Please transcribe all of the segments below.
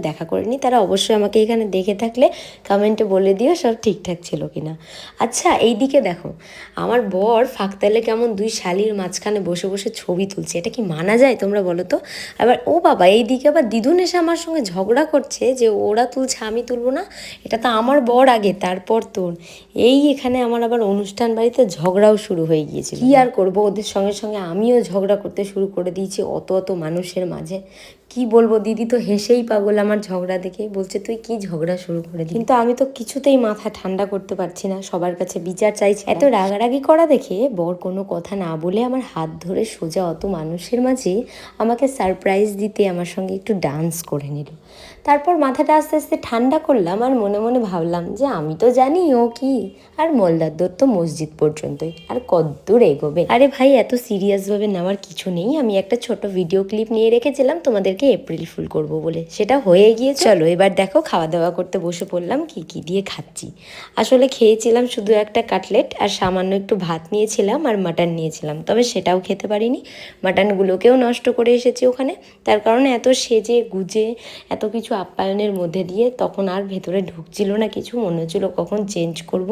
দেখা করে নিই, তারা অবশ্যই আমাকে এখানে দেখে থাকলে কমেন্টে বলে দিও সব ঠিকঠাক ছিল কিনা। আচ্ছা, এই দিকে দেখো, আমার বর ফাঁকতালে কেমন দুই শালির মাঝখানে বসে বসে ছবি তুলছে, এটা কি মানা যায় তোমরা বলো তো? আবার ও বাবা, এই দিকে আবার দিদুন এসে আমার সঙ্গে ঝগড়া করছে যে ওরা তুলছে আমি তুলবো না, এটা তো আমার বর আগে তারপর তোর। এই এখানে আমার আবার অনুষ্ঠান বাড়িতে ঝগড়াও শুরু হয়ে গিয়েছিল। কি আর করবো, ওদের সঙ্গে সঙ্গে আমিও ঝগড়া করতে শুরু করে দিয়েছি অত অত মানুষের মাঝে। কি বলবো, দিদি তো হেসেই পাগল আমার ঝগড়া দেখে, বলছে তুই কি ঝগড়া শুরু করে দিই। কিন্তু আমি তো কিছুতেই মাথা ঠান্ডা করতে পারছি না, সবার কাছে বিচার চাইছি। এত রাগারাগি করা দেখে বর কোনো কথা না বলে আমার হাত ধরে সোজা অত মানুষের মাঝে আমাকে সারপ্রাইজ দিতে আমার সঙ্গে একটু ডান্স করে নিল। তারপর মাথাটা আস্তে আস্তে ঠান্ডা করলাম আর মনে মনে ভাবলাম যে আমি তো জানি ও কি, আর মোল্লার দত্ত মসজিদ পর্যন্তই, আর কদ্দূর এগোবে। আরে ভাই, এত সিরিয়াসভাবে নেওয়ার কিছু নেই, আমি একটা ছোট ভিডিও ক্লিপ নিয়ে রেখেছিলাম তোমাদেরকে এপ্রিল ফুল করব বলে, সেটা হয়ে গিয়ে। চলো এবার দেখো, খাওয়া দাওয়া করতে বসে পড়লাম। কি কি দিয়ে খাচ্ছি, আসলে খেয়েছিলাম শুধু একটা কাটলেট আর সামান্য একটু ভাত নিয়েছিলাম আর মাটন নিয়েছিলাম, তবে সেটাও খেতে পারিনি, মাটনগুলোকেও নষ্ট করে এসেছি ওখানে। তার কারণে এত সেজে গুজে এত কিছু আপ্যায়নের মধ্যে দিয়ে তখন আর ভেতরে ঢুকছিল না কিছু, মনে হচ্ছিলো কখন চেঞ্জ করব,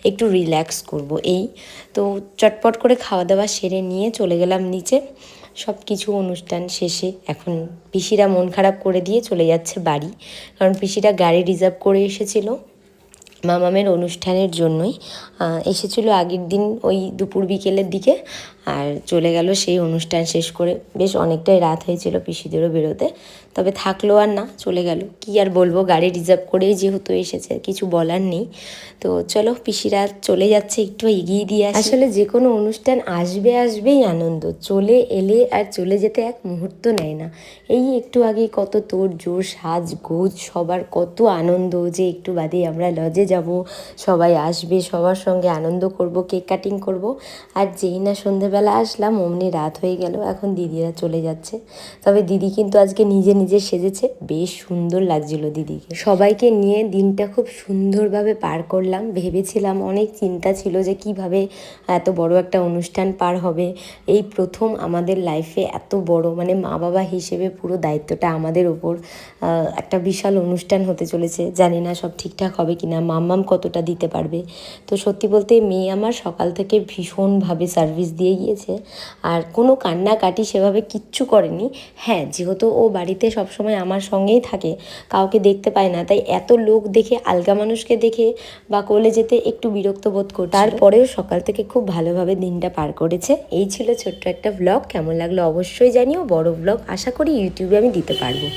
একটু রিল্যাক্স করব। এই তো চটপট করে খাওয়া দাওয়া সেরে নিয়ে চলে গেলাম নিচে। সব কিছু অনুষ্ঠান শেষে এখন পিসিরা মন খারাপ করে দিয়ে চলে যাচ্ছে বাড়ি, কারণ পিসিরা গাড়ি রিজার্ভ করে এসেছিলো মামামের অনুষ্ঠানের জন্যই। এসেছিলো আগের দিন ওই দুপুর বিকেলের দিকে, আর চলে গেল সেই অনুষ্ঠান শেষ করে। বেশ অনেকটাই রাত হয়েছিল পিসিদেরও বেরোতে, তবে থাকলো আর না, চলে গেল। কি আর বলবো, গাড়ি রিজার্ভ করেই যেহেতু এসেছে, কিছু বলার নেই। তো চলো, পিসিরা চলে যাচ্ছে, একটু এগিয়ে দিয়ে আসি। আসলে যে কোনো অনুষ্ঠান আসবেই আনন্দ, চলে এলে আর চলে যেতে এক মুহূর্ত নেয় না। এই একটু আগেই কত তোড় জোর সাজগোজ, সবার কত আনন্দ যে একটু বাদেই আমরা লজে যাব, সবাই আসবে, সবার সঙ্গে আনন্দ করব, কেক কাটিং করব। আর যেই না সন্ধেবেলা আসলাম অমনি রাত হয়ে গেল, এখন দিদিরা চলে যাচ্ছে। তবে দিদি কিন্তু আজকে নিজে নিজে সেজেছে, বেশ সুন্দর লাগছিল দিদিকে। সবাইকে নিয়ে দিনটা খুব সুন্দরভাবে পার করলাম। ভেবেছিলাম, অনেক চিন্তা ছিল যে কিভাবে এত বড় একটা অনুষ্ঠান পার হবে। এই প্রথম আমাদের লাইফে এত বড়, মানে মা বাবা হিসেবে পুরো দায়িত্বটা আমাদের ওপর। একটা বিশাল অনুষ্ঠান হতে চলেছে, জানি না সব ঠিকঠাক হবে কিনা, মাম্মাম কতটা দিতে পারবে। তো সত্যি বলতে মেয়ে আমার সকাল থেকে ভীষণভাবে সার্ভিস দিয়ে গিয়েছে, আর কোনো কান্নাকাটি সেভাবে কিচ্ছু করেনি। হ্যাঁ, যেহেতু ও বাড়িতে সবসময় আমার সঙ্গেই থাকে, কাউকে দেখতে পায় না, তাই এত লোক দেখে, আলগা মানুষকে দেখে বা কোলে যেতে একটু বিরক্ত বোধ করছে। তারপরেও সকাল থেকে খুব ভালোভাবে দিনটা পার করেছে। এই ছিল ছোট্ট একটা ব্লগ, কেমন লাগলো অবশ্যই জানিও। বড় ব্লগ আশা করি ইউটিউবে আমি দিতে পারবো।